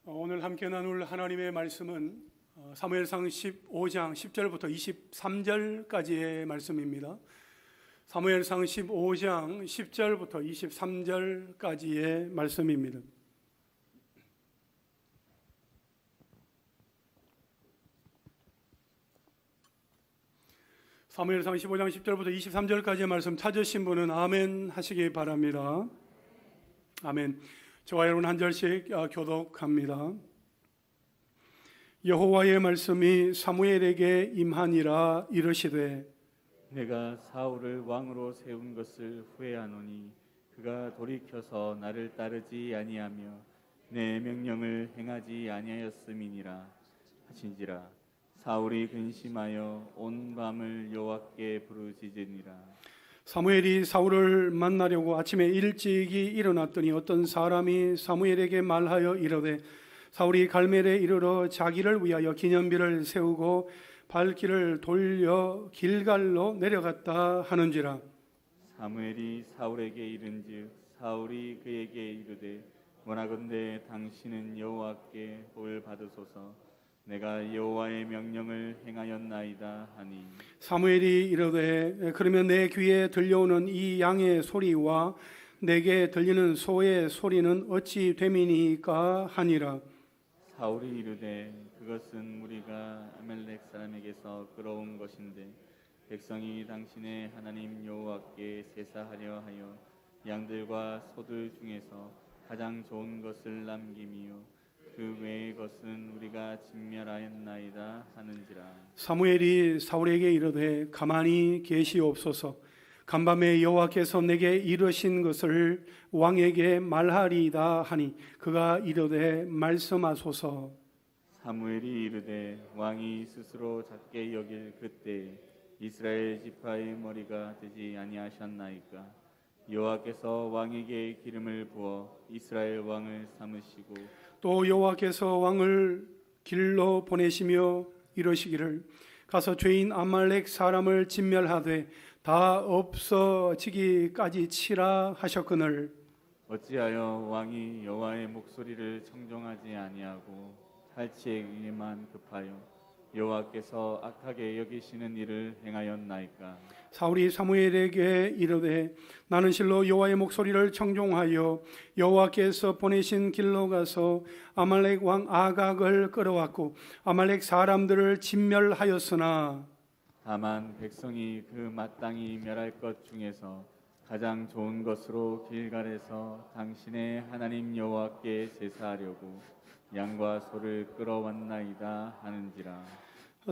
오늘 함께 나눌 하나님의 말씀은 사무엘상 15장 10절부터 23절까지의 말씀입니다. 사무엘상 15장 10절부터 23절까지의 말씀입니다. 사무엘상 15장 10절부터 23절까지의 말씀 찾으신 분은 아멘 하시기 바랍니다. 아멘. 저와 여러분 한 절씩 교독합니다. 여호와의 말씀이 사무엘에게 임하니라. 이르시되 내가 사울을 왕으로 세운 것을 후회하노니 그가 돌이켜서 나를 따르지 아니하며 내 명령을 행하지 아니하였음이니라 하신지라. 사울이 근심하여 온 밤을 여호와께 부르짖으니라. 사무엘이 사울을 만나려고 아침에 일찍이 일어났더니 어떤 사람이 사무엘에게 말하여 이르되 사울이 갈멜에 이르러 자기를 위하여 기념비를 세우고 발길을 돌려 길갈로 내려갔다 하는지라. 사무엘이 사울에게 이른즉 사울이 그에게 이르되 원하건대 당신은 여호와께 볼 받으소서. 내가 여호와의 명령을 행하였나이다 하니 사무엘이 이르되 그러면 내 귀에 들려오는 이 양의 소리와 내게 들리는 소의 소리는 어찌 됨이니까 하니라. 사울이 이르되 그것은 우리가 아멜렉 사람에게서 끌어온 것인데 백성이 당신의 하나님 여호와께 제사하려 하여 양들과 소들 중에서 가장 좋은 것을 남김이요 그 외의 것은 우리가 진멸하였나이다 하는지라. 사무엘이 사울에게 이르되 가만히 계시옵소서. 간밤에 여호와께서 내게 이르신 것을 왕에게 말하리이다 하니 그가 이르되 말씀하소서. 사무엘이 이르되 왕이 스스로 작게 여길 그때 이스라엘 지파의 머리가 되지 아니하셨나이까. 여호와께서 왕에게 기름을 부어 이스라엘 왕을 삼으시고 또 여호와께서 왕을 길로 보내시며 이러시기를 가서 죄인 아말렉 사람을 진멸하되 다 없어지기까지 치라 하셨거늘 어찌하여 왕이 여호와의 목소리를 청종하지 아니하고 탈취에게만 급하여 여호와께서 악하게 여기시는 일을 행하였나이까. 사울이 사무엘에게 이르되 나는 실로 여호와의 목소리를 청종하여 여호와께서 보내신 길로 가서 아말렉 왕 아각을 끌어왔고 아말렉 사람들을 진멸하였으나 다만 백성이 그 마땅히 멸할 것 중에서 가장 좋은 것으로 길갈에서 당신의 하나님 여호와께 제사하려고 양과 소를 끌어왔나이다 하는지라.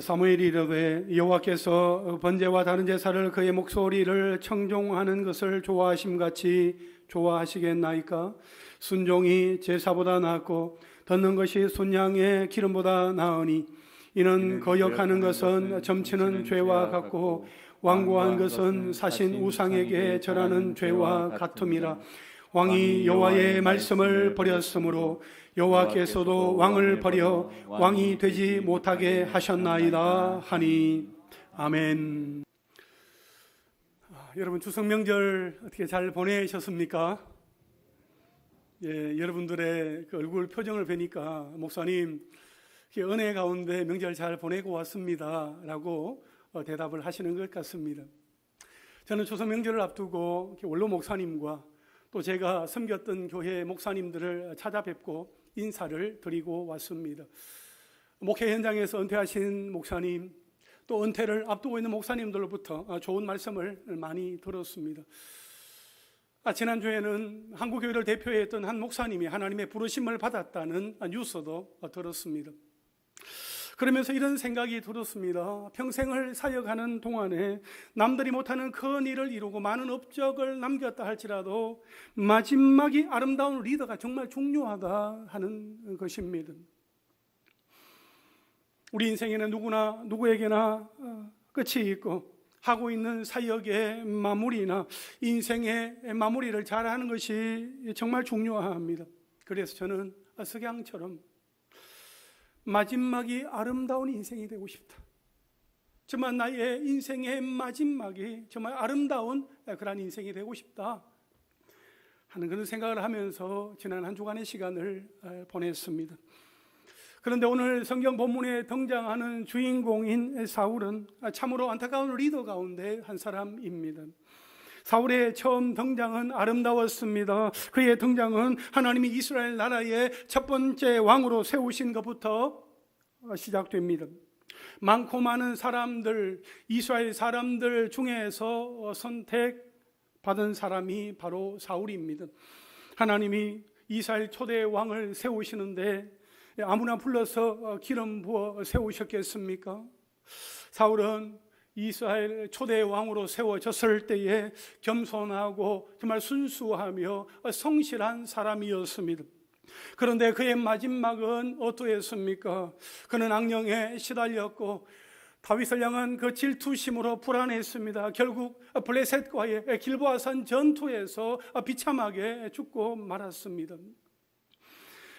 사무엘이 이르되 여호와께서 번제와 다른 제사를 그의 목소리를 청종하는 것을 좋아하심같이 좋아하시겠나이까. 순종이 제사보다 낫고 듣는 것이 순양의 기름보다 나으니 이는 거역하는 것은 점치는 죄와 같고 완고한 것은 사신 우상에게 절하는 죄와 같음이라. 왕이 여호와의 말씀을 버렸으므로 여호와께서도 왕을 버려 왕이 되지 못하게 하셨나이다 하니. 아멘. 여러분 추석 명절 어떻게 잘 보내셨습니까? 예, 여러분들의 그 얼굴 표정을 뵈니까 목사님 은혜 가운데 명절 잘 보내고 왔습니다 라고 대답을 하시는 것 같습니다. 저는 추석 명절을 앞두고 원로 목사님과 또 제가 섬겼던 교회 목사님들을 찾아뵙고 인사를 드리고 왔습니다. 목회 현장에서 은퇴하신 목사님, 또 은퇴를 앞두고 있는 목사님들로부터 좋은 말씀을 많이 들었습니다. 지난주에는 한국교회를 대표했던 한 목사님이 하나님의 부르심을 받았다는 뉴스도 들었습니다. 그러면서 이런 생각이 들었습니다. 평생을 사역하는 동안에 남들이 못하는 큰 일을 이루고 많은 업적을 남겼다 할지라도 마지막이 아름다운 리더가 정말 중요하다 하는 것입니다. 우리 인생에는 누구에게나 끝이 있고 하고 있는 사역의 마무리나 인생의 마무리를 잘하는 것이 정말 중요합니다. 그래서 저는 석양처럼 마지막이 아름다운 인생이 되고 싶다. 정말 나의 인생의 마지막이 정말 아름다운 그런 인생이 되고 싶다 하는 그런 생각을 하면서 지난 한 주간의 시간을 보냈습니다. 그런데 오늘 성경 본문에 등장하는 주인공인 사울은 참으로 안타까운 리더 가운데 한 사람입니다. 사울의 처음 등장은 아름다웠습니다. 그의 등장은 하나님이 이스라엘 나라의 첫 번째 왕으로 세우신 것부터 시작됩니다. 많고 많은 사람들, 이스라엘 사람들 중에서 선택받은 사람이 바로 사울입니다. 하나님이 이스라엘 초대 왕을 세우시는데 아무나 불러서 기름 부어 세우셨겠습니까? 사울은 이스라엘 초대 왕으로 세워졌을 때에 겸손하고 정말 순수하며 성실한 사람이었습니다. 그런데 그의 마지막은 어떠했습니까? 그는 악령에 시달렸고 다윗을 향한 그 질투심으로 불안했습니다. 결국 블레셋과의 길보아산 전투에서 비참하게 죽고 말았습니다.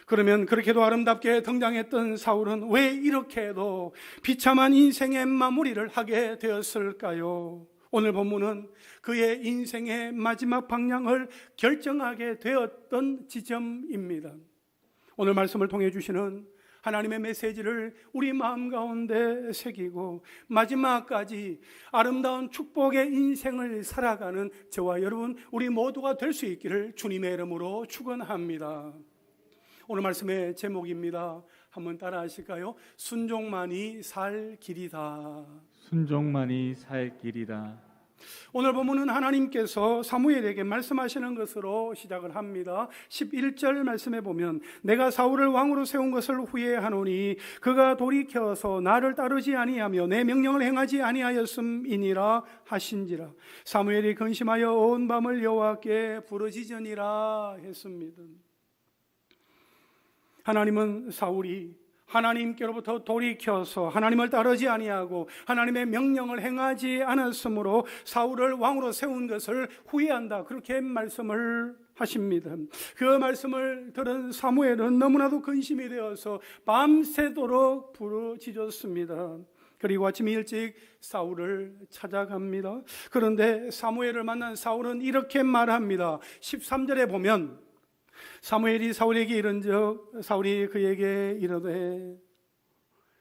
그러면 그렇게도 아름답게 등장했던 사울은 왜 이렇게도 비참한 인생의 마무리를 하게 되었을까요? 오늘 본문은 그의 인생의 마지막 방향을 결정하게 되었던 지점입니다. 오늘 말씀을 통해 주시는 하나님의 메시지를 우리 마음 가운데 새기고 마지막까지 아름다운 축복의 인생을 살아가는 저와 여러분 우리 모두가 될 수 있기를 주님의 이름으로 축원합니다. 오늘 말씀의 제목입니다. 한번 따라 하실까요? 순종만이 살 길이다. 순종만이 살 길이다. 오늘 본문은 하나님께서 사무엘에게 말씀하시는 것으로 시작을 합니다. 11절 말씀에 보면 내가 사울을 왕으로 세운 것을 후회하노니 그가 돌이켜서 나를 따르지 아니하며 내 명령을 행하지 아니하였음이니라 하신지라. 사무엘이 근심하여 온 밤을 여호와께 부르짖으니라 했습니다. 하나님은 사울이 하나님께로부터 돌이켜서 하나님을 따르지 아니하고 하나님의 명령을 행하지 않았으므로 사울을 왕으로 세운 것을 후회한다, 그렇게 말씀을 하십니다. 그 말씀을 들은 사무엘은 너무나도 근심이 되어서 밤새도록 부르짖었습니다. 그리고 아침 일찍 사울을 찾아갑니다. 그런데 사무엘을 만난 사울은 이렇게 말합니다. 13절에 보면 사무엘이 사울에게 이른즉 사울이 그에게 이르되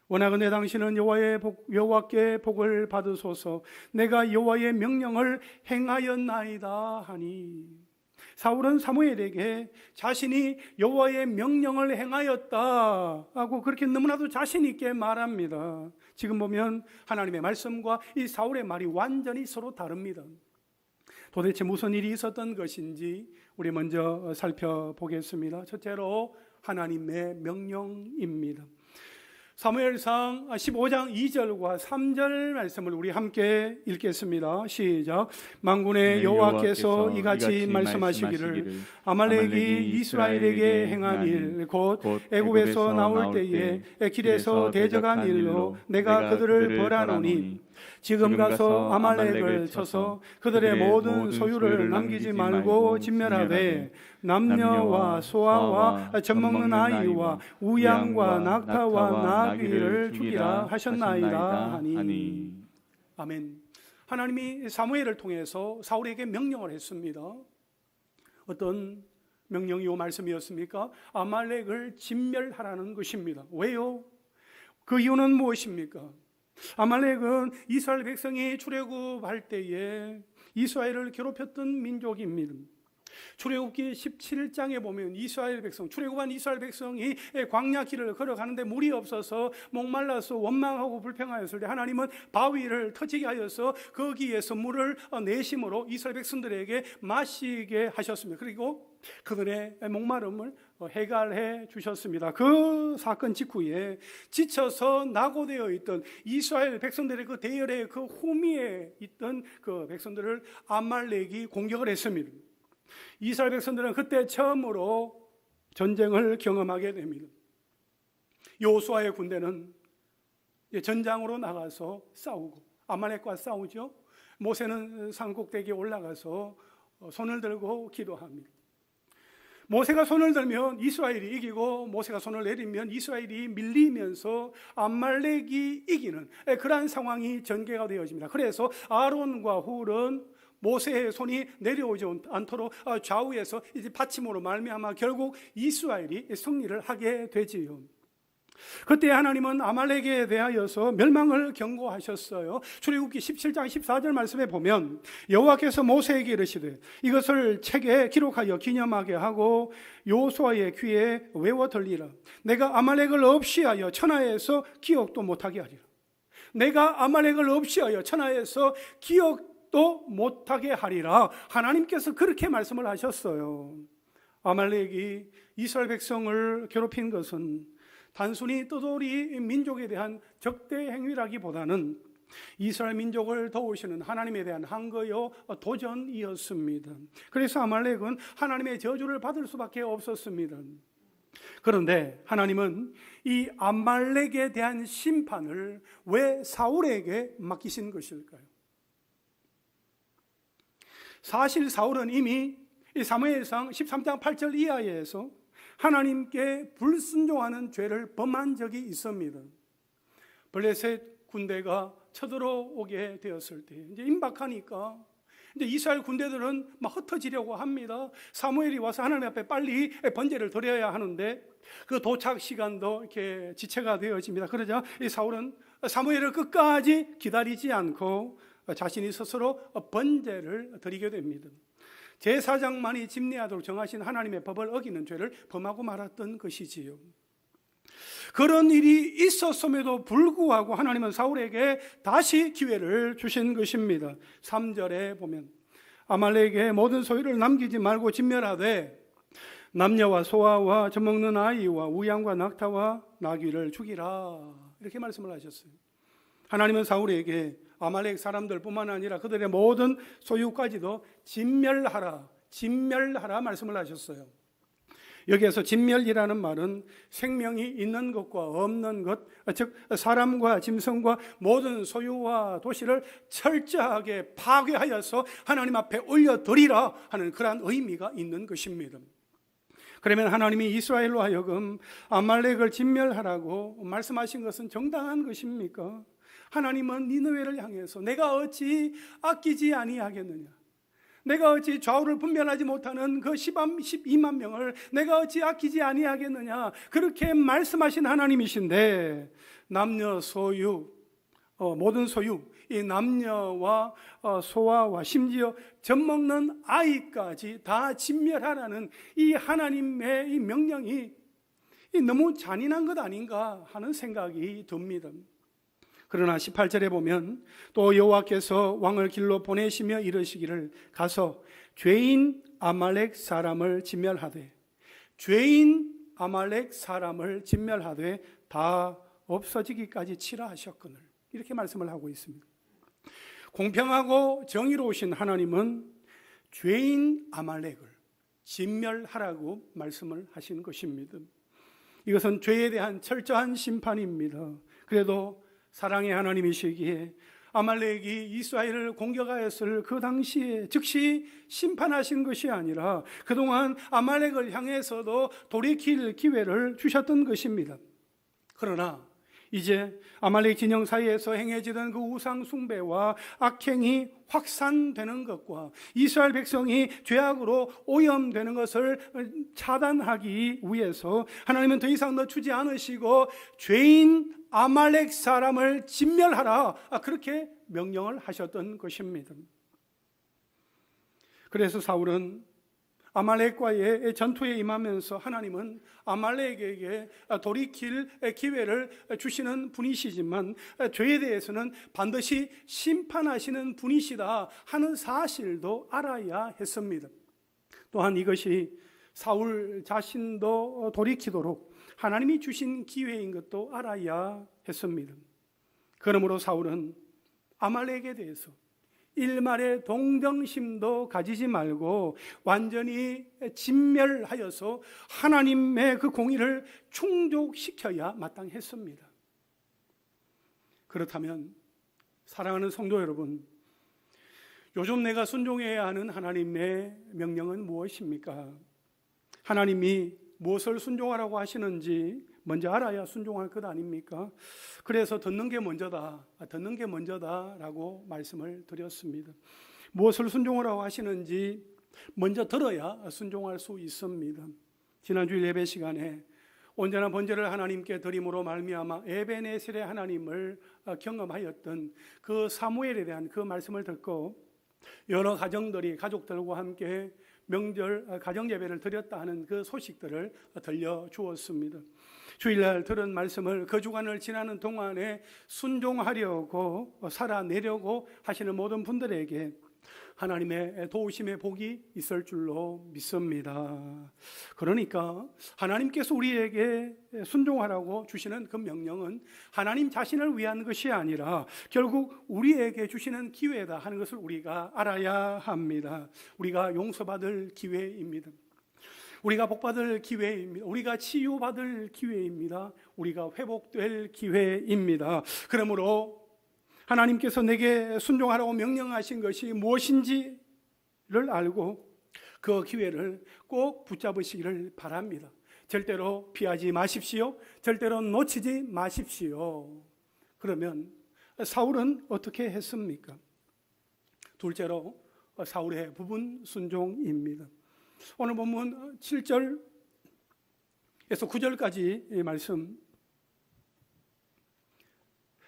원하건대 당신은 여호와께 복을 받으소서. 내가 여호와의 명령을 행하였나이다 하니, 사울은 사무엘에게 자신이 여호와의 명령을 행하였다 하고 그렇게 너무나도 자신 있게 말합니다. 지금 보면 하나님의 말씀과 이 사울의 말이 완전히 서로 다릅니다. 도대체 무슨 일이 있었던 것인지 우리 먼저 살펴보겠습니다. 첫째로 하나님의 명령입니다. 사무엘상 15장 2절과 3절 말씀을 우리 함께 읽겠습니다. 시작. 만군의 여호와께서 이같이 말씀하시기를 아말렉이 이스라엘에게 행한 일 곧 애굽에서 나올 때에 길에서 대적한 일로 내가 그들을 벌하노니 지금 가서 아말렉을 쳐서 그들의 모든 소유를 남기지 말고 진멸하되 남녀와 소아와 젖먹는 아이와 우양과 낙타와 나귀를 죽이라 하셨나이다 하니. 아멘. 하나님이 사무엘을 통해서 사울에게 명령을 했습니다. 어떤 명령이요 말씀이었습니까? 아말렉을 진멸하라는 것입니다. 왜요? 그 이유는 무엇입니까? 아말렉은 이스라엘 백성이 출애굽할 때에 이스라엘을 괴롭혔던 민족입니다. 출애굽기 17장에 보면 이스라엘 백성, 출애굽한 이스라엘 백성이 광야 길을 걸어가는데 물이 없어서 목말라서 원망하고 불평하였을 때 하나님은 바위를 터지게 하여서 거기에서 물을 내심으로 이스라엘 백성들에게 마시게 하셨습니다. 그리고 그들의 목마름을 해결해 주셨습니다. 그 사건 직후에 지쳐서 낙오되어 있던 이스라엘 백성들의 그 대열의 그 후미에 있던 그 백성들을 아말렉이 공격을 했습니다. 이스라엘 백성들은 그때 처음으로 전쟁을 경험하게 됩니다. 여호수아의 군대는 전장으로 나가서 싸우고 아말렉과 싸우죠. 모세는 산꼭대기에 올라가서 손을 들고 기도합니다. 모세가 손을 들면 이스라엘이 이기고 모세가 손을 내리면 이스라엘이 밀리면서 아말렉이 이기는 그러한 상황이 전개가 되어집니다. 그래서 아론과 훌은 모세의 손이 내려오지 않도록 좌우에서 이제 받침으로 말미암아 결국 이스라엘이 승리를 하게 되지요. 그때 하나님은 아말렉에 대하여서 멸망을 경고하셨어요. 출애굽기 17장 14절 말씀에 보면 여호와께서 모세에게 이르시되 이것을 책에 기록하여 기념하게 하고 여호수아의 귀에 외워 들리라. 내가 아말렉을 없이하여 천하에서 기억도 못하게 하리라. 내가 아말렉을 없이하여 천하에서 기억도 못하게 하리라. 하나님께서 그렇게 말씀을 하셨어요. 아말렉이 이스라엘 백성을 괴롭힌 것은 단순히 떠돌이 민족에 대한 적대 행위라기보다는 이스라엘 민족을 도우시는 하나님에 대한 항거요 도전이었습니다. 그래서 아말렉은 하나님의 저주를 받을 수밖에 없었습니다. 그런데 하나님은 이 아말렉에 대한 심판을 왜 사울에게 맡기신 것일까요? 사실 사울은 이미 사무엘상 13장 8절 이하에서 하나님께 불순종하는 죄를 범한 적이 있습니다. 블레셋 군대가 쳐들어오게 되었을 때 이제 임박하니까 이제 이스라엘 군대들은 막 흩어지려고 합니다. 사무엘이 와서 하나님 앞에 빨리 번제를 드려야 하는데 그 도착 시간도 이렇게 지체가 되어집니다. 그러자 이 사울은 사무엘을 끝까지 기다리지 않고 자신이 스스로 번제를 드리게 됩니다. 제사장만이 집례하도록 정하신 하나님의 법을 어기는 죄를 범하고 말았던 것이지요. 그런 일이 있었음에도 불구하고 하나님은 사울에게 다시 기회를 주신 것입니다. 3절에 보면 아말렉의 모든 소유를 남기지 말고 진멸하되 남녀와 소아와 젖먹는 아이와 우양과 낙타와 나귀를 죽이라, 이렇게 말씀을 하셨어요. 하나님은 사울에게 아말렉 사람들뿐만 아니라 그들의 모든 소유까지도 진멸하라 말씀을 하셨어요. 여기에서 진멸이라는 말은 생명이 있는 것과 없는 것, 즉 사람과 짐승과 모든 소유와 도시를 철저하게 파괴하여서 하나님 앞에 올려드리라 하는 그러한 의미가 있는 것입니다. 그러면 하나님이 이스라엘로 하여금 아말렉을 진멸하라고 말씀하신 것은 정당한 것입니까? 하나님은 니느웨를 향해서 내가 어찌 아끼지 아니하겠느냐, 내가 어찌 좌우를 분별하지 못하는 그 12만 명을 내가 어찌 아끼지 아니하겠느냐, 그렇게 말씀하신 하나님이신데 남녀 소유, 모든 소유, 이 남녀와 소아와 심지어 젖먹는 아이까지 다 진멸하라는 이 하나님의 이 명령이 너무 잔인한 것 아닌가 하는 생각이 듭니다. 그러나 18절에 보면 또 여호와께서 왕을 길로 보내시며 이르시기를 가서 죄인 아말렉 사람을 진멸하되 다 없어지기까지 치라 하셨거늘, 이렇게 말씀을 하고 있습니다. 공평하고 정의로우신 하나님은 죄인 아말렉을 진멸하라고 말씀을 하신 것입니다. 이것은 죄에 대한 철저한 심판입니다. 그래도 사랑의 하나님이시기에 아말렉이 이스라엘을 공격하였을 그 당시에 즉시 심판하신 것이 아니라 그동안 아말렉을 향해서도 돌이킬 기회를 주셨던 것입니다. 그러나 이제 아말렉 진영 사이에서 행해지던 그 우상 숭배와 악행이 확산되는 것과 이스라엘 백성이 죄악으로 오염되는 것을 차단하기 위해서 하나님은 더 이상 늦추지 않으시고 죄인 아말렉 사람을 진멸하라, 그렇게 명령을 하셨던 것입니다. 그래서 사울은 아말렉과의 전투에 임하면서 하나님은 아말렉에게 돌이킬 기회를 주시는 분이시지만 죄에 대해서는 반드시 심판하시는 분이시다 하는 사실도 알아야 했습니다. 또한 이것이 사울 자신도 돌이키도록 하나님이 주신 기회인 것도 알아야 했습니다. 그러므로 사울은 아말렉에 대해서 일말의 동정심도 가지지 말고 완전히 진멸하여서 하나님의 그 공의를 충족시켜야 마땅했습니다. 그렇다면 사랑하는 성도 여러분, 요즘 내가 순종해야 하는 하나님의 명령은 무엇입니까? 하나님이 무엇을 순종하라고 하시는지 먼저 알아야 순종할 것 아닙니까? 그래서 듣는 게 먼저다라고 말씀을 드렸습니다. 무엇을 순종하라고 하시는지 먼저 들어야 순종할 수 있습니다. 지난주 예배 시간에 온전한 번제를 하나님께 드림으로 말미암아 에베네셀의 하나님을 경험하였던 그 사무엘에 대한 그 말씀을 듣고 여러 가정들이 가족들과 함께 명절 가정 예배를 드렸다 하는 그 소식들을 들려주었습니다. 주일날 들은 말씀을 그 주간을 지나는 동안에 순종하려고 살아내려고 하시는 모든 분들에게 하나님의 도우심의 복이 있을 줄로 믿습니다. 그러니까 하나님께서 우리에게 순종하라고 주시는 그 명령은 하나님 자신을 위한 것이 아니라 결국 우리에게 주시는 기회다 하는 것을 우리가 알아야 합니다. 우리가 용서받을 기회입니다. 우리가 복받을 기회입니다. 우리가 치유받을 기회입니다. 우리가 회복될 기회입니다. 그러므로 하나님께서 내게 순종하라고 명령하신 것이 무엇인지를 알고 그 기회를 꼭 붙잡으시기를 바랍니다. 절대로 피하지 마십시오. 절대로 놓치지 마십시오. 그러면 사울은 어떻게 했습니까? 둘째로 사울의 부분 순종입니다. 오늘 본문 7절에서 9절까지 말씀,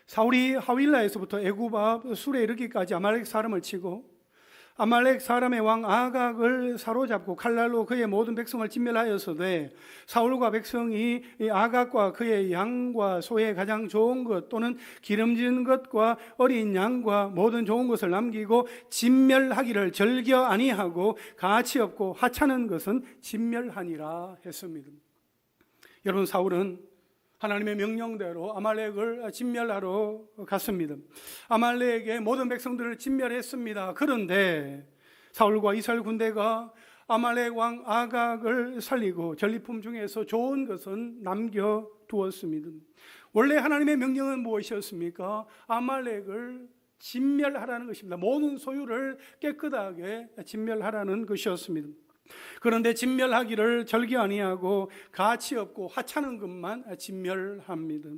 사울이 하윌라에서부터 애굽 앞 술에 이르기까지 아말렉 사람을 치고 아말렉 사람의 왕 아각을 사로잡고 칼날로 그의 모든 백성을 진멸하였으되 사울과 백성이 아각과 그의 양과 소의 가장 좋은 것 또는 기름진 것과 어린 양과 모든 좋은 것을 남기고 진멸하기를 즐겨 아니하고 가치 없고 하찮은 것은 진멸하니라 했습니다. 여러분, 사울은 하나님의 명령대로 아말렉을 진멸하러 갔습니다. 아말렉의 모든 백성들을 진멸했습니다. 그런데 사울과 이스라엘 군대가 아말렉 왕 아각을 살리고 전리품 중에서 좋은 것은 남겨두었습니다. 원래 하나님의 명령은 무엇이었습니까? 아말렉을 진멸하라는 것입니다. 모든 소유를 깨끗하게 진멸하라는 것이었습니다. 그런데 진멸하기를 절개 아니하고 가치 없고 하찮은 것만 진멸합니다.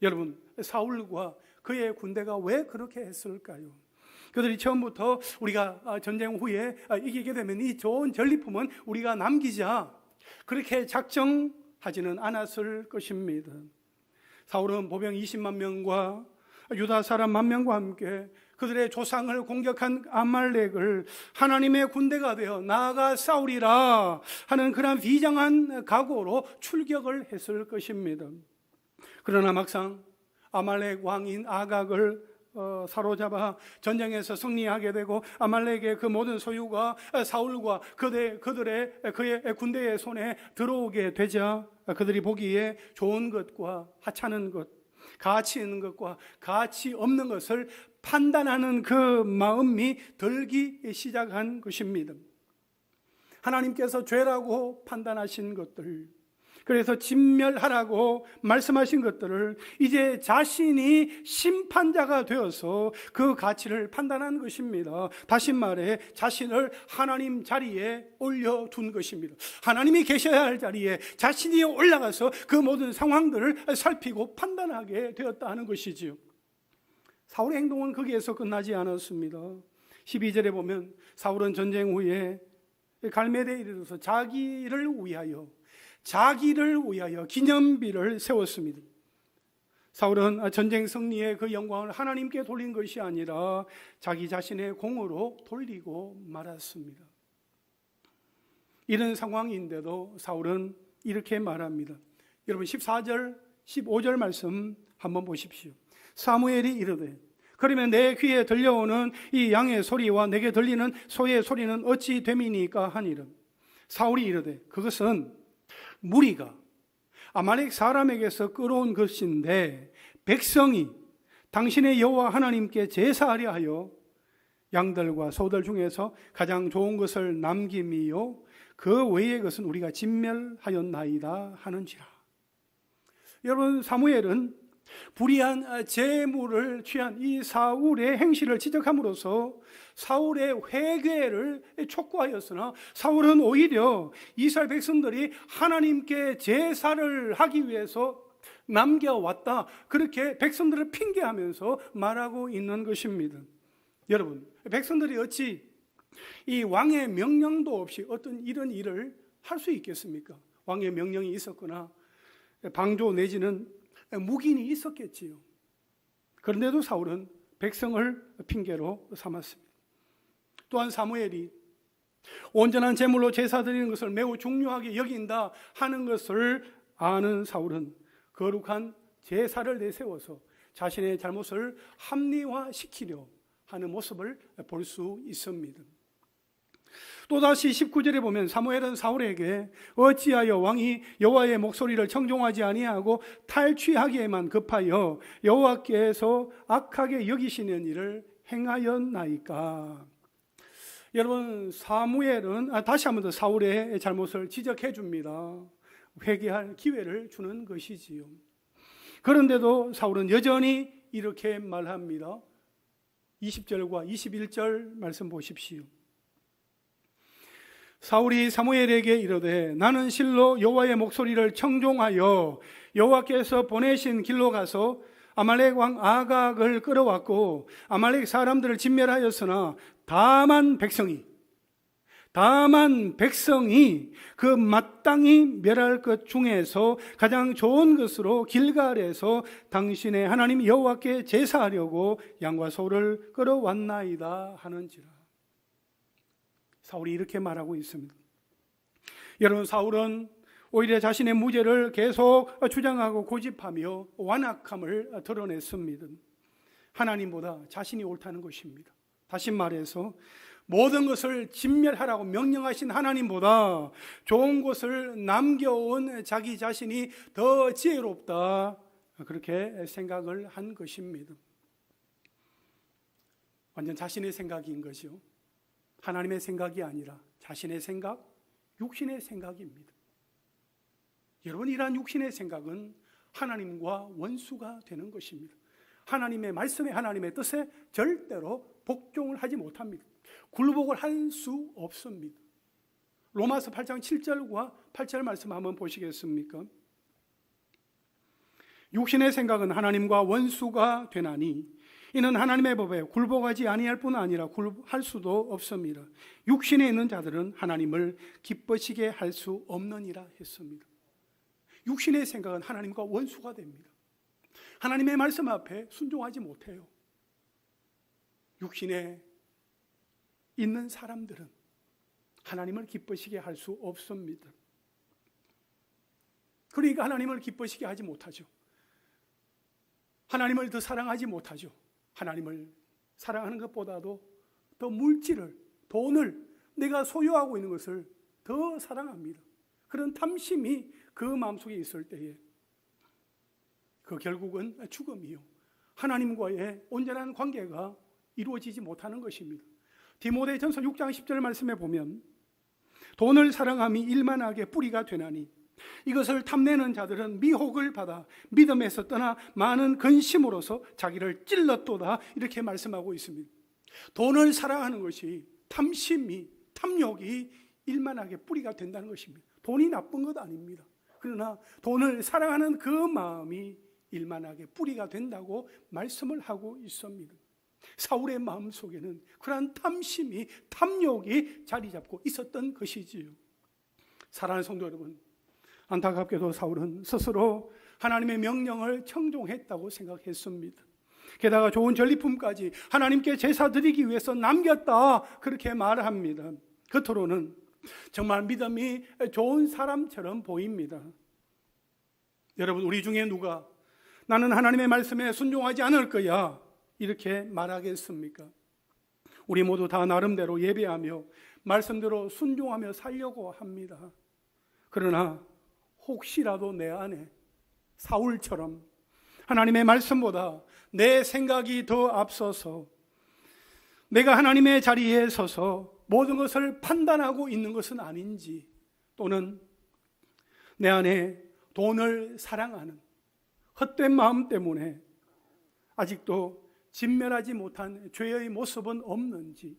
여러분, 사울과 그의 군대가 왜 그렇게 했을까요? 그들이 처음부터 우리가 전쟁 후에 이기게 되면 이 좋은 전리품은 우리가 남기자, 그렇게 작정하지는 않았을 것입니다. 사울은 보병 20만 명과 유다 사람 10,000명과 함께 그들의 조상을 공격한 아말렉을 하나님의 군대가 되어 나아가 싸우리라 하는 그런 비장한 각오로 출격을 했을 것입니다. 그러나 막상 아말렉 왕인 아각을 사로잡아 전쟁에서 승리하게 되고 아말렉의 그 모든 소유가 사울과 그의 군대의 손에 들어오게 되자 그들이 보기에 좋은 것과 하찮은 것, 가치 있는 것과 가치 없는 것을 판단하는 그 마음이 들기 시작한 것입니다. 하나님께서 죄라고 판단하신 것들, 그래서 진멸하라고 말씀하신 것들을 이제 자신이 심판자가 되어서 그 가치를 판단한 것입니다. 다시 말해 자신을 하나님 자리에 올려둔 것입니다. 하나님이 계셔야 할 자리에 자신이 올라가서 그 모든 상황들을 살피고 판단하게 되었다 하는 것이지요. 사울의 행동은 거기에서 끝나지 않았습니다. 12절에 보면 사울은 전쟁 후에 갈멜에 이르러서 자기를 위하여 기념비를 세웠습니다. 사울은 전쟁 승리의 그 영광을 하나님께 돌린 것이 아니라 자기 자신의 공으로 돌리고 말았습니다. 이런 상황인데도 사울은 이렇게 말합니다. 여러분 14절, 15절 말씀 한번 보십시오. 사무엘이 이르되 그러면 내 귀에 들려오는 이 양의 소리와 내게 들리는 소의 소리는 어찌 됨이니까 하니라. 사울이 이르되 그것은 무리가 아말렉 사람에게서 끌어온 것인데 백성이 당신의 여호와 하나님께 제사하려 하여 양들과 소들 중에서 가장 좋은 것을 남김이요 그 외의 것은 우리가 진멸하였나이다 하는지라. 여러분, 사무엘은 불의한 재물을 취한 이 사울의 행실을 지적함으로써 사울의 회개를 촉구하였으나 사울은 오히려 이스라엘 백성들이 하나님께 제사를 하기 위해서 남겨왔다, 그렇게 백성들을 핑계하면서 말하고 있는 것입니다. 여러분, 백성들이 어찌 이 왕의 명령도 없이 어떤 이런 일을 할 수 있겠습니까? 왕의 명령이 있었거나 방조 내지는 묵인이 있었겠지요. 그런데도 사울은 백성을 핑계로 삼았습니다. 또한 사무엘이 온전한 제물로 제사 드리는 것을 매우 중요하게 여긴다 하는 것을 아는 사울은 거룩한 제사를 내세워서 자신의 잘못을 합리화시키려 하는 모습을 볼 수 있습니다. 또다시 19절에 보면 사무엘은 사울에게 어찌하여 왕이 여호와의 목소리를 청종하지 아니하고 탈취하기에만 급하여 여호와께서 악하게 여기시는 일을 행하였나이까. 여러분, 사무엘은 다시 한번 더 사울의 잘못을 지적해 줍니다. 회개할 기회를 주는 것이지요. 그런데도 사울은 여전히 이렇게 말합니다. 20절과 21절 말씀 보십시오. 사울이 사무엘에게 이르되 나는 실로 여호와의 목소리를 청종하여 여호와께서 보내신 길로 가서 아말렉 왕 아각을 끌어왔고 아말렉 사람들을 진멸하였으나 다만 백성이 그 마땅히 멸할 것 중에서 가장 좋은 것으로 길갈에서 당신의 하나님 여호와께 제사하려고 양과 소를 끌어왔나이다 하는지라. 사울이 이렇게 말하고 있습니다. 여러분, 사울은 오히려 자신의 무죄를 계속 주장하고 고집하며 완악함을 드러냈습니다. 하나님보다 자신이 옳다는 것입니다. 다시 말해서 모든 것을 진멸하라고 명령하신 하나님보다 좋은 것을 남겨온 자기 자신이 더 지혜롭다, 그렇게 생각을 한 것입니다. 완전 자신의 생각인 것이요, 하나님의 생각이 아니라 자신의 생각, 육신의 생각입니다. 여러분, 이러한 육신의 생각은 하나님과 원수가 되는 것입니다. 하나님의 말씀에, 하나님의 뜻에 절대로 복종을 하지 못합니다. 굴복을 할 수 없습니다. 로마서 8장 7절과 8절 말씀 한번 보시겠습니까? 육신의 생각은 하나님과 원수가 되나니 이는 하나님의 법에 굴복하지 아니할 뿐 아니라 할 수도 없습니다. 육신에 있는 자들은 하나님을 기쁘시게 할 수 없느니라 했습니다. 육신의 생각은 하나님과 원수가 됩니다. 하나님의 말씀 앞에 순종하지 못해요. 육신에 있는 사람들은 하나님을 기쁘시게 할 수 없습니다. 그러니까 하나님을 기쁘시게 하지 못하죠. 하나님을 더 사랑하지 못하죠. 하나님을 사랑하는 것보다도 더 물질을, 돈을, 내가 소유하고 있는 것을 더 사랑합니다. 그런 탐심이 그 마음속에 있을 때에 그 결국은 죽음이요, 하나님과의 온전한 관계가 이루어지지 못하는 것입니다. 디모데전서 6장 10절 말씀에 보면 돈을 사랑함이 일만하게 뿌리가 되나니 이것을 탐내는 자들은 미혹을 받아 믿음에서 떠나 많은 근심으로서 자기를 찔렀도다, 이렇게 말씀하고 있습니다. 돈을 사랑하는 것이 탐심이, 탐욕이 일만하게 뿌리가 된다는 것입니다. 돈이 나쁜 것 아닙니다. 그러나 돈을 사랑하는 그 마음이 일만하게 뿌리가 된다고 말씀을 하고 있습니다. 사울의 마음속에는 그러한 탐심이, 탐욕이 자리 잡고 있었던 것이지요. 사랑하는 성도 여러분, 안타깝게도 사울은 스스로 하나님의 명령을 청종했다고 생각했습니다. 게다가 좋은 전리품까지 하나님께 제사 드리기 위해서 남겼다, 그렇게 말합니다. 겉으로는 정말 믿음이 좋은 사람처럼 보입니다. 여러분, 우리 중에 누가 나는 하나님의 말씀에 순종하지 않을 거야, 이렇게 말하겠습니까? 우리 모두 다 나름대로 예배하며 말씀대로 순종하며 살려고 합니다. 그러나 혹시라도 내 안에 사울처럼 하나님의 말씀보다 내 생각이 더 앞서서 내가 하나님의 자리에 서서 모든 것을 판단하고 있는 것은 아닌지, 또는 내 안에 돈을 사랑하는 헛된 마음 때문에 아직도 진멸하지 못한 죄의 모습은 없는지,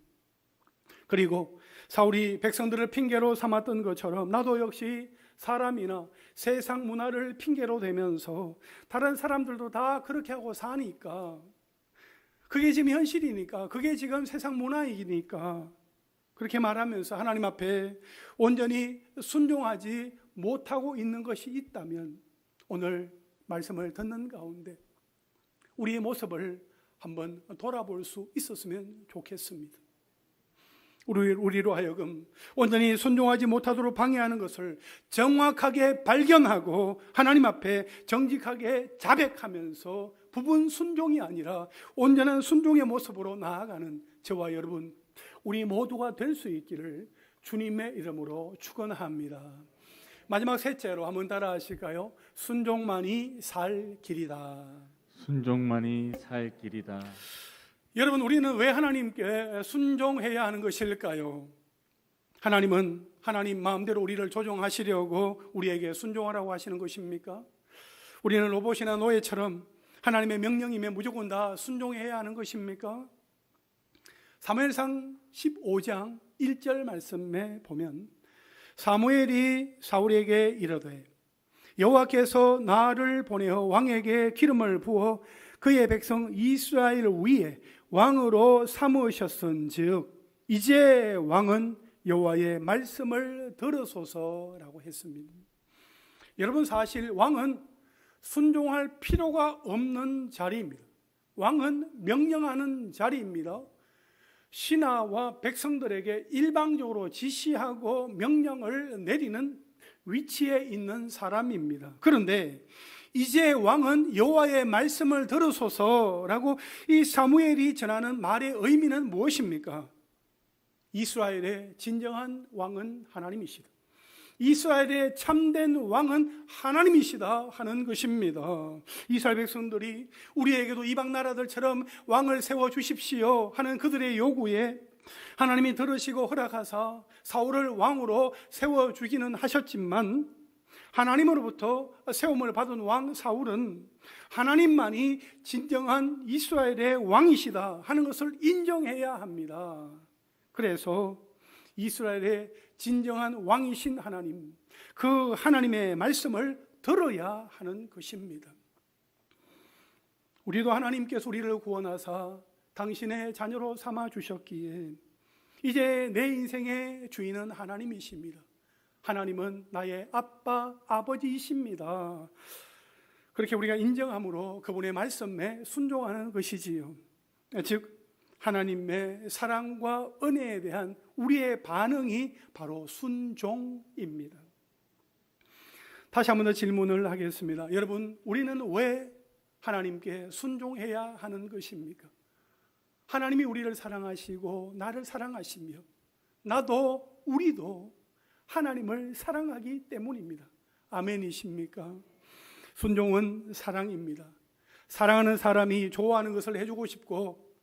그리고 사울이 백성들을 핑계로 삼았던 것처럼 나도 역시 사람이나 세상 문화를 핑계로 대면서 다른 사람들도 다 그렇게 하고 사니까, 그게 지금 현실이니까, 그게 지금 세상 문화이니까 그렇게 말하면서 하나님 앞에 온전히 순종하지 못하고 있는 것이 있다면 오늘 말씀을 듣는 가운데 우리의 모습을 한번 돌아볼 수 있었으면 좋겠습니다. 우리로 하여금 온전히 순종하지 못하도록 방해하는 것을 정확하게 발견하고 하나님 앞에 정직하게 자백하면서 부분 순종이 아니라 온전한 순종의 모습으로 나아가는 저와 여러분, 우리 모두가 될 수 있기를 주님의 이름으로 축원합니다. 마지막 셋째로 한번 따라 하실까요? 순종만이 살 길이다. 순종만이 살 길이다. 여러분, 우리는 왜 하나님께 순종해야 하는 것일까요? 하나님은 하나님 마음대로 우리를 조종하시려고 우리에게 순종하라고 하시는 것입니까? 우리는 로봇이나 노예처럼 하나님의 명령이면 무조건 다 순종해야 하는 것입니까? 사무엘상 15장 1절 말씀에 보면 사무엘이 사울에게 이르되 여호와께서 나를 보내어 왕에게 기름을 부어 그의 백성 이스라엘 위에 왕으로 삼으셨은즉 이제 왕은 여호와의 말씀을 들으소서라고 했습니다. 여러분, 사실 왕은 순종할 필요가 없는 자리입니다. 왕은 명령하는 자리입니다. 신하와 백성들에게 일방적으로 지시하고 명령을 내리는 위치에 있는 사람입니다. 그런데 이제 왕은 여호와의 말씀을 들으소서라고 이 사무엘이 전하는 말의 의미는 무엇입니까? 이스라엘의 진정한 왕은 하나님이시다. 이스라엘의 참된 왕은 하나님이시다 하는 것입니다. 이스라엘 백성들이 우리에게도 이방 나라들처럼 왕을 세워주십시오 하는 그들의 요구에 하나님이 들으시고 허락하사 사울을 왕으로 세워주기는 하셨지만 하나님으로부터 세움을 받은 왕 사울은 하나님만이 진정한 이스라엘의 왕이시다 하는 것을 인정해야 합니다. 그래서 이스라엘의 진정한 왕이신 하나님, 그 하나님의 말씀을 들어야 하는 것입니다. 우리도 하나님께서 우리를 구원하사 당신의 자녀로 삼아 주셨기에 이제 내 인생의 주인은 하나님이십니다. 하나님은 나의 아빠, 아버지이십니다. 그렇게 우리가 인정함으로 그분의 말씀에 순종하는 것이지요. 즉 하나님의 사랑과 은혜에 대한 우리의 반응이 바로 순종입니다. 다시 한 번 더 질문을 하겠습니다. 여러분, 우리는 왜 하나님께 순종해야 하는 것입니까? 하나님이 우리를 사랑하시고 나를 사랑하시며 나도 우리도 하나님을 사랑하기 때문입니다. 아멘이십니까? 순종은 사랑입니다. 사랑하는 사람이 좋아하는 것을 해주고 싶고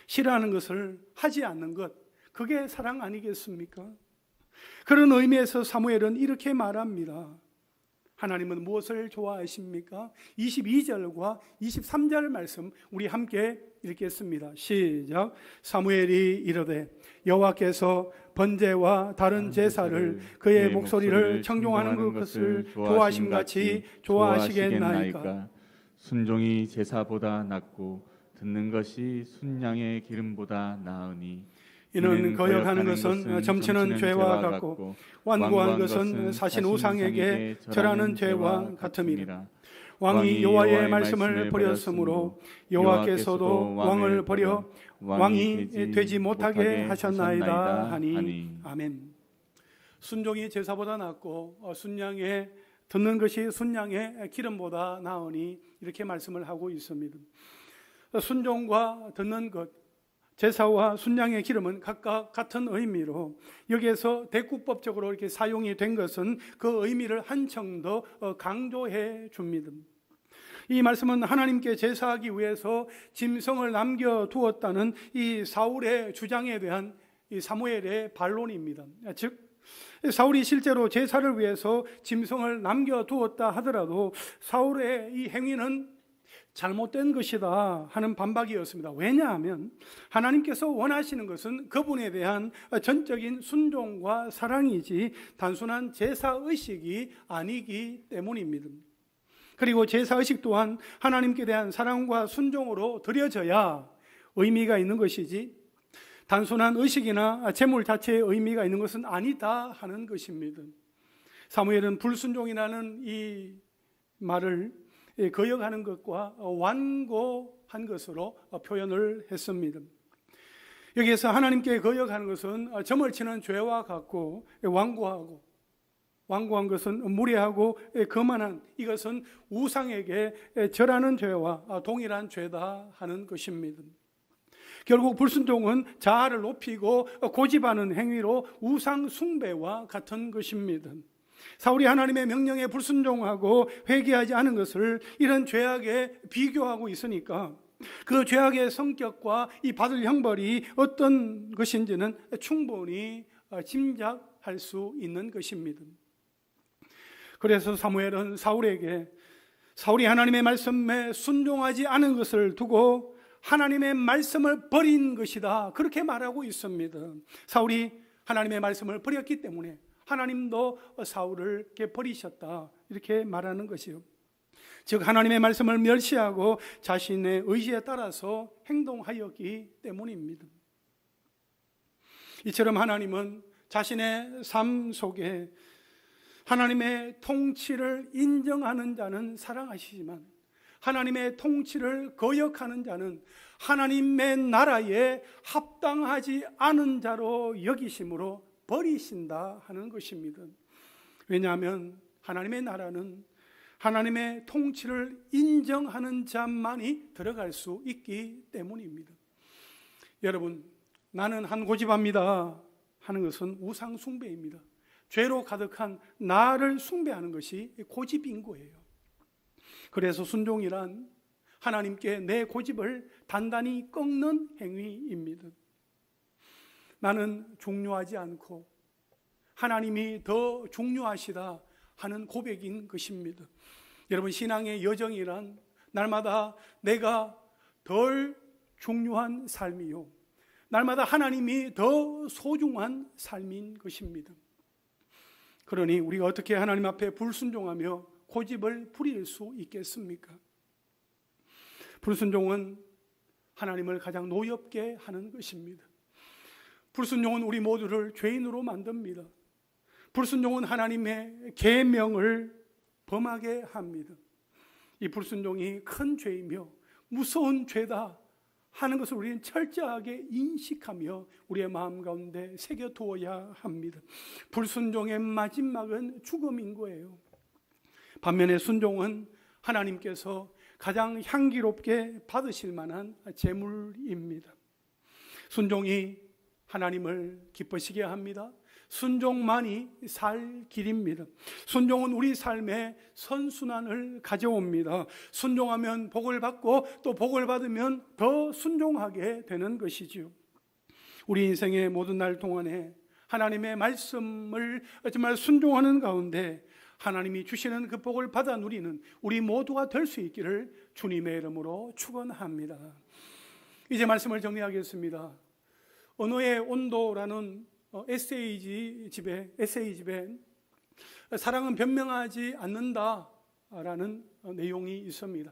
싫어하는 것을 하지 않는 것, 그게 사랑 아니겠습니까? 그런 의미에서 사무엘은 이렇게 말합니다. 하나님은 무엇을 좋아하십니까? 22절과 23절 말씀 우리 함께 읽겠습니다. 시작. 사무엘이 이르되 여호와께서 번제와 다른 제사를 그의 목소리를 청종하는 것을 좋아하심같이 좋아하시겠나이까? 순종이 제사보다 낫고 듣는 것이 순양의 기름보다 나으니 이는 거역하는 것은 점치는 죄와 같고 완고한 것은 사신 우상에게 절하는 죄와 같음이라. 왕이 여호와의 말씀을 버렸으므로 여호와께서도 왕을 버려 왕이 되지 못하게 하셨나이다 하니. 아멘. 순종이 제사보다 낫고 순양의 듣는 것이 순양의 기름보다 나으니 이렇게 말씀을 하고 있습니다. 순종과 듣는 것, 제사와 순양의 기름은 각각 같은 의미로 여기에서 대구법적으로 이렇게 사용이 된 것은 그 의미를 한층 더 강조해 줍니다. 이 말씀은 하나님께 제사하기 위해서 짐승을 남겨두었다는 이 사울의 주장에 대한 이 사무엘의 반론입니다. 즉 사울이 실제로 제사를 위해서 짐승을 남겨두었다 하더라도 사울의 이 행위는 잘못된 것이다 하는 반박이었습니다. 왜냐하면 하나님께서 원하시는 것은 그분에 대한 전적인 순종과 사랑이지 단순한 제사의식이 아니기 때문입니다. 그리고 제사의식 또한 하나님께 대한 사랑과 순종으로 드려져야 의미가 있는 것이지 단순한 의식이나 제물 자체의 의미가 있는 것은 아니다 하는 것입니다. 사무엘은 불순종이라는 이 말을 거역하는 것과 완고한 것으로 표현을 했습니다. 여기에서 하나님께 거역하는 것은 점을 치는 죄와 같고, 완고한 것은 무례하고 거만한, 이것은 우상에게 절하는 죄와 동일한 죄다 하는 것입니다. 결국 불순종은 자아를 높이고 고집하는 행위로 우상 숭배와 같은 것입니다. 사울이 하나님의 명령에 불순종하고 회개하지 않은 것을 이런 죄악에 비교하고 있으니까 그 죄악의 성격과 이 받을 형벌이 어떤 것인지는 충분히 짐작할 수 있는 것입니다. 그래서 사무엘은 사울에게 사울이 하나님의 말씀에 순종하지 않은 것을 두고 하나님의 말씀을 버린 것이다, 그렇게 말하고 있습니다. 사울이 하나님의 말씀을 버렸기 때문에 하나님도 사울을 이렇게 버리셨다, 이렇게 말하는 것이요. 즉 하나님의 말씀을 멸시하고 자신의 의지에 따라서 행동하였기 때문입니다. 이처럼 하나님은 자신의 삶 속에 하나님의 통치를 인정하는 자는 사랑하시지만 하나님의 통치를 거역하는 자는 하나님의 나라에 합당하지 않은 자로 여기심으로 버리신다 하는 것입니다. 왜냐하면 하나님의 나라는 하나님의 통치를 인정하는 자만이 들어갈 수 있기 때문입니다. 여러분, 나는 한 고집합니다 하는 것은 우상 숭배입니다. 죄로 가득한 나를 숭배하는 것이 고집인 거예요. 그래서 순종이란 하나님께 내 고집을 단단히 꺾는 행위입니다. 나는 중요하지 않고 하나님이 더 중요하시다 하는 고백인 것입니다. 여러분, 신앙의 여정이란 날마다 내가 덜 중요한 삶이요, 날마다 하나님이 더 소중한 삶인 것입니다. 그러니 우리가 어떻게 하나님 앞에 불순종하며 고집을 부릴 수 있겠습니까? 불순종은 하나님을 가장 노엽게 하는 것입니다. 불순종은 우리 모두를 죄인으로 만듭니다. 불순종은 하나님의 계명을 범하게 합니다. 이 불순종이 큰 죄이며 무서운 죄다 하는 것을 우리는 철저하게 인식하며 우리의 마음 가운데 새겨두어야 합니다. 불순종의 마지막은 죽음인 거예요. 반면에 순종은 하나님께서 가장 향기롭게 받으실 만한 제물입니다. 순종이 하나님을 기쁘시게 합니다. 순종만이 살 길입니다. 순종은 우리 삶에 선순환을 가져옵니다. 순종하면 복을 받고 또 복을 받으면 더 순종하게 되는 것이지요. 우리 인생의 모든 날 동안에 하나님의 말씀을 정말 순종하는 가운데 하나님이 주시는 그 복을 받아 누리는 우리 모두가 될 수 있기를 주님의 이름으로 축원합니다. 이제 말씀을 정리하겠습니다. 언어의 온도라는 에세이집에 사랑은 변명하지 않는다라는 내용이 있습니다.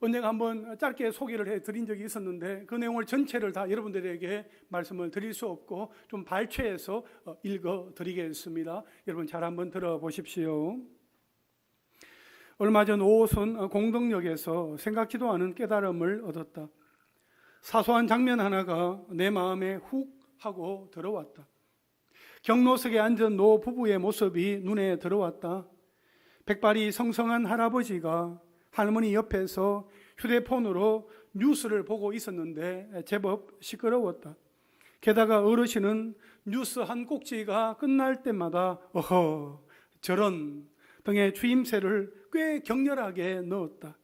언젠가 한번 짧게 소개를 해드린 적이 있었는데 그 내용을 전체를 다 여러분들에게 말씀을 드릴 수 없고 좀 발췌해서 읽어드리겠습니다. 여러분 잘 한번 들어보십시오. 얼마 전 5호선 공덕역에서 생각지도 않은 깨달음을 얻었다. 사소한 장면 하나가 내 마음에 훅 하고 들어왔다. 경로석에 앉은 노 부부의 모습이 눈에 들어왔다. 백발이 성성한 할아버지가 할머니 옆에서 휴대폰으로 뉴스를 보고 있었는데 제법 시끄러웠다. 게다가 어르신은 뉴스 한 꼭지가 끝날 때마다 어허 저런 등의 추임새를 꽤 격렬하게 넣었다.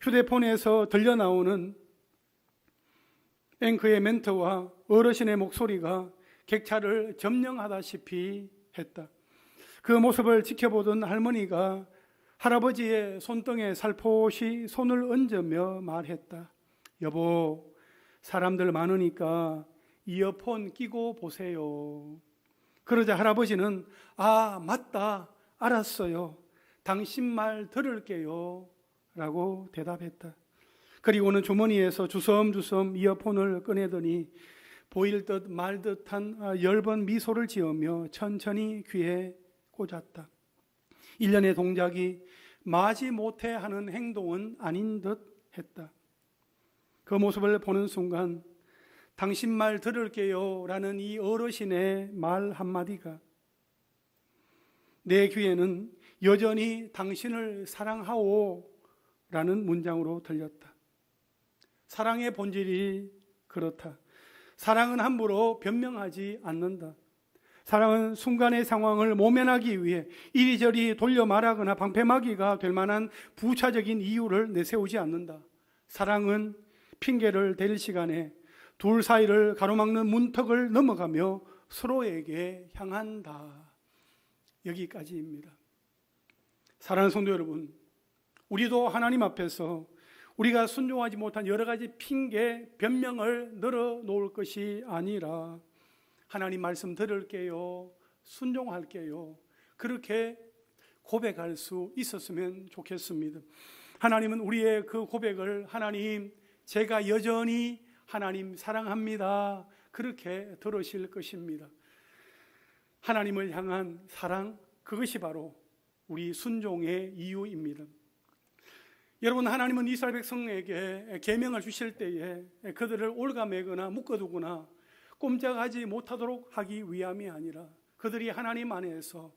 휴대폰에서 들려나오는 앵커의 멘트와 어르신의 목소리가 객차를 점령하다시피 했다. 그 모습을 지켜보던 할머니가 할아버지의 손등에 살포시 손을 얹으며 말했다. 여보, 사람들 많으니까 이어폰 끼고 보세요. 그러자 할아버지는 아, 맞다, 알았어요. 당신 말 들을게요 라고 대답했다. 그리고는 주머니에서 주섬주섬 이어폰을 꺼내더니 보일 듯 말 듯한 10번 미소를 지으며 천천히 귀에 꽂았다. 일련의 동작이 마지 못해 하는 행동은 아닌 듯 했다. 그 모습을 보는 순간 당신 말 들을게요 라는 이 어르신의 말 한마디가 내 귀에는 여전히 당신을 사랑하오 라는 문장으로 들렸다. 사랑의 본질이 그렇다. 사랑은 함부로 변명하지 않는다. 사랑은 순간의 상황을 모면하기 위해 이리저리 돌려 말하거나 방패막이가 될 만한 부차적인 이유를 내세우지 않는다. 사랑은 핑계를 댈 시간에 둘 사이를 가로막는 문턱을 넘어가며 서로에게 향한다. 여기까지입니다. 사랑하는 성도 여러분, 우리도 하나님 앞에서 우리가 순종하지 못한 여러 가지 핑계, 변명을 늘어놓을 것이 아니라 하나님 말씀 들을게요, 순종할게요, 그렇게 고백할 수 있었으면 좋겠습니다. 하나님은 우리의 그 고백을 하나님, 제가 여전히 하나님 사랑합니다, 그렇게 들으실 것입니다. 하나님을 향한 사랑, 그것이 바로 우리 순종의 이유입니다. 여러분, 하나님은 이스라엘 백성에게 계명을 주실 때에 그들을 올가매거나 묶어두거나 꼼짝하지 못하도록 하기 위함이 아니라 그들이 하나님 안에서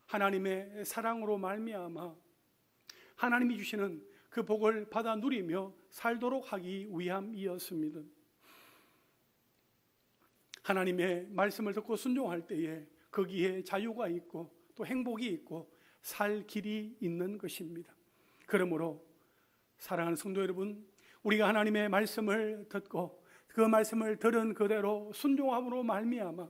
하나님의 사랑으로 말미암아 하나님이 주시는 그 복을 받아 누리며 살도록 하기 위함이었습니다. 하나님의 말씀을 듣고 순종할 때에 거기에 자유가 있고 또 행복이 있고 살 길이 있는 것입니다. 그러므로 사랑하는 성도 여러분, 우리가 하나님의 말씀을 듣고 그 말씀을 들은 그대로 순종함으로 말미암아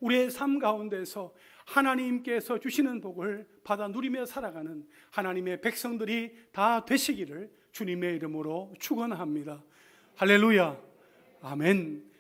우리의 삶 가운데서 하나님께서 주시는 복을 받아 누리며 살아가는 하나님의 백성들이 다 되시기를 주님의 이름으로 축원합니다. 할렐루야, 아멘.